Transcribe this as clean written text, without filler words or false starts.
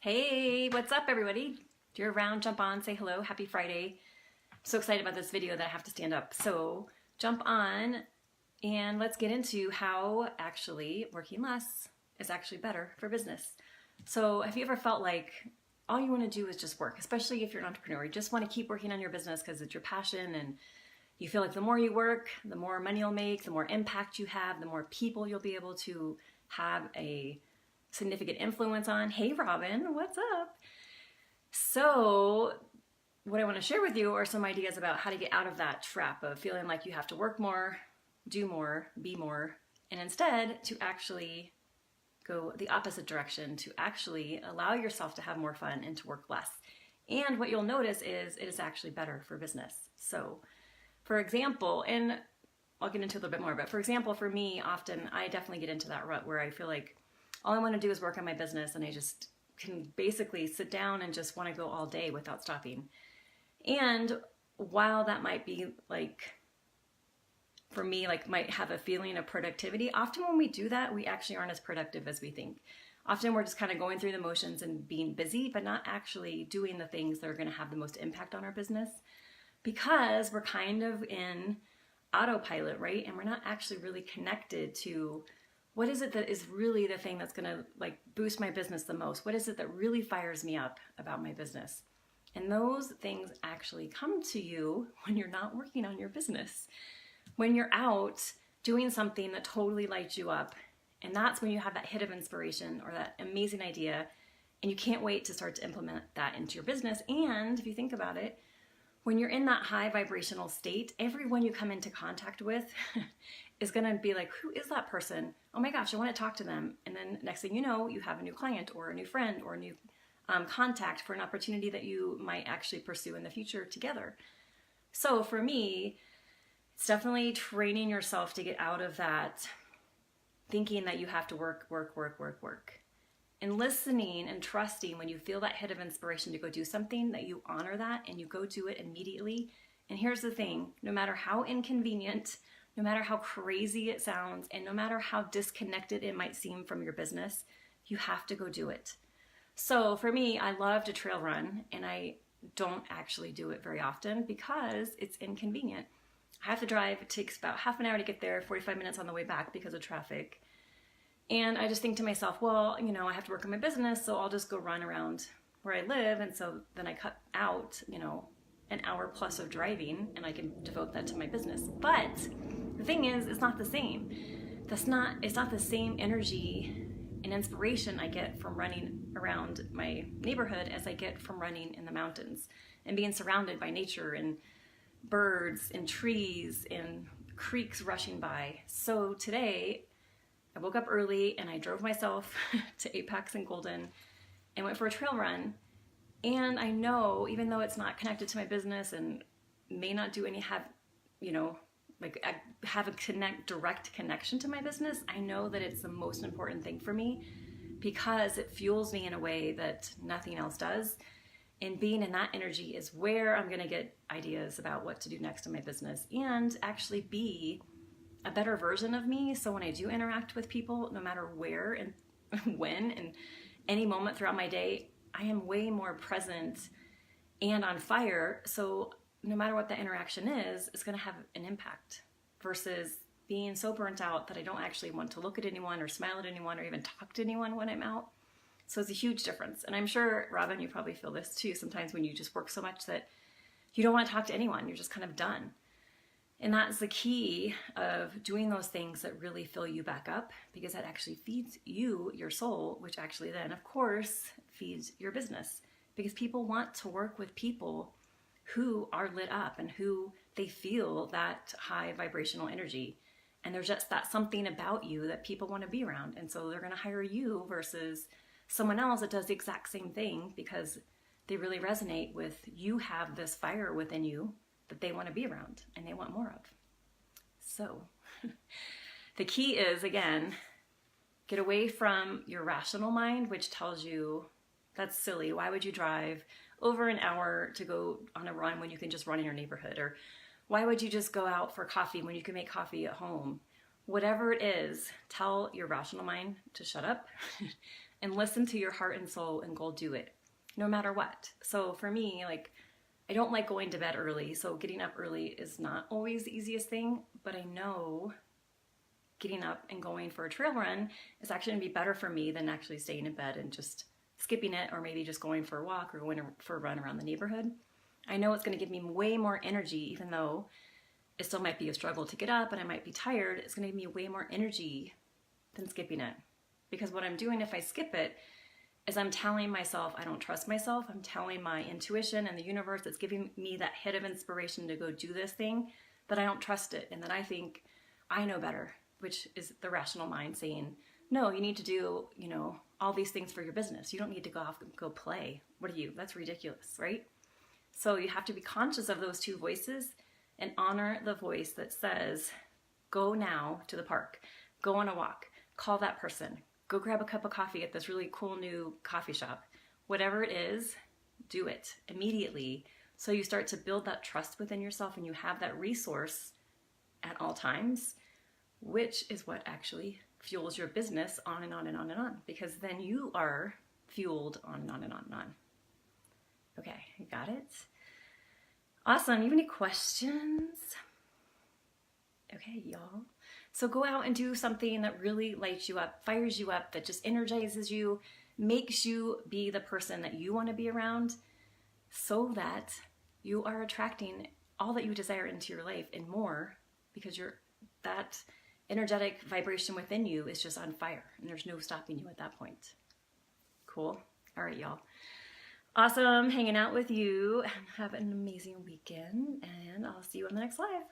Hey, what's up everybody? If you're around, jump on, say hello, happy Friday. I'm so excited about this video that I have to stand up. So jump on and let's get into how actually working less is actually better for business. So have you ever felt like all you want to do is just work, especially if you're an entrepreneur, you just want to keep working on your business because it's your passion and you feel like the more you work, the more money you'll make, the more impact you have, the more people you'll be able to have a significant influence on. Hey Robin, what's up? So what I want to share with you are some ideas about how to get out of that trap of feeling like you have to work more, do more, be more, and instead to actually go the opposite direction, to actually allow yourself to have more fun and to work less. And what you'll notice is it is actually better for business. So for example, and I'll get into a little bit more, but for example, for me, often I definitely get into that rut where I feel like all I want to do is work on my business and I just can basically sit down and just want to go all day without stopping. And while that might be like, for me, like might have a feeling of productivity, often when we do that, we actually aren't as productive as we think. Often we're just kind of going through the motions and being busy, but not actually doing the things that are going to have the most impact on our business because we're kind of in autopilot, right? And we're not actually really connected to what is it that is really the thing that's gonna like boost my business the most? What is it that really fires me up about my business? And those things actually come to you when you're not working on your business. When you're out doing something that totally lights you up, and that's when you have that hit of inspiration or that amazing idea, and you can't wait to start to implement that into your business. And if you think about it, when you're in that high vibrational state, everyone you come into contact with is going to be like, who is that person? Oh my gosh, I want to talk to them. And then next thing you know, you have a new client or a new friend or a new contact for an opportunity that you might actually pursue in the future together. So for me, it's definitely training yourself to get out of that thinking that you have to work, and listening and trusting when you feel that hit of inspiration to go do something, that you honor that and you go do it immediately. And here's the thing, no matter how inconvenient, no matter how crazy it sounds, and no matter how disconnected it might seem from your business, you have to go do it. So for me, I love to trail run, and I don't actually do it very often because it's inconvenient. I have to drive, it takes about half an hour to get there, 45 minutes on the way back because of traffic. And I just think to myself, well, you know, I have to work on my business, so I'll just go run around where I live. And so then I cut out, you know, an hour plus of driving and I can devote that to my business. But the thing is, it's not the same. It's not the same energy and inspiration I get from running around my neighborhood as I get from running in the mountains and being surrounded by nature and birds and trees and creeks rushing by. So today, I woke up early and I drove myself to Apex and Golden and went for a trail run. And I know, even though it's not connected to my business and may not do any have a direct connection to my business, I know that it's the most important thing for me because it fuels me in a way that nothing else does. And being in that energy is where I'm going to get ideas about what to do next in my business and actually be a better version of me. So when I do interact with people, no matter where and when and any moment throughout my day, I am way more present and on fire. So no matter what the interaction is, it's going to have an impact versus being so burnt out that I don't actually want to look at anyone or smile at anyone or even talk to anyone when I'm out. So it's a huge difference. And I'm sure, Robin, you probably feel this too sometimes when you just work so much that you don't want to talk to anyone. You're just kind of done. And that's the key of doing those things that really fill you back up, because that actually feeds you, your soul, which actually then, of course, feeds your business. Because people want to work with people who are lit up and who they feel that high vibrational energy. And there's just that something about you that people want to be around. And so they're going to hire you versus someone else that does the exact same thing because they really resonate with you have this fire within you that they want to be around and they want more of. So the key is, again, get away from your rational mind, which tells you that's silly. Why would you drive over an hour to go on a run when you can just run in your neighborhood? Or why would you just go out for coffee when you can make coffee at home? Whatever it is, tell your rational mind to shut up and listen to your heart and soul and go do it, no matter what. So for me, like, I don't like going to bed early, so getting up early is not always the easiest thing, but I know getting up and going for a trail run is actually going to be better for me than actually staying in bed and just skipping it, or maybe just going for a walk or going for a run around the neighborhood. I know it's going to give me way more energy, even though it still might be a struggle to get up and I might be tired. It's going to give me way more energy than skipping it. Because what I'm doing if I skip it is I'm telling myself I don't trust myself. I'm telling my intuition and the universe that's giving me that hit of inspiration to go do this thing that I don't trust it, and that I think I know better, which is the rational mind saying, no, you need to do, all these things for your business. You don't need to go off and go play. What are you? That's ridiculous, right? So you have to be conscious of those two voices and honor the voice that says, go now to the park, go on a walk, call that person, go grab a cup of coffee at this really cool new coffee shop. Whatever it is, do it immediately. So you start to build that trust within yourself and you have that resource at all times, which is what actually fuels your business on and on and on and on, because then you are fueled on and on and on and on. Okay, you got it? Awesome. You have any questions? Okay, y'all. So go out and do something that really lights you up, fires you up, that just energizes you, makes you be the person that you want to be around, so that you are attracting all that you desire into your life and more, because that energetic vibration within you is just on fire and there's no stopping you at that point. Cool. All right, y'all. Awesome hanging out with you, and have an amazing weekend, and I'll see you on the next live.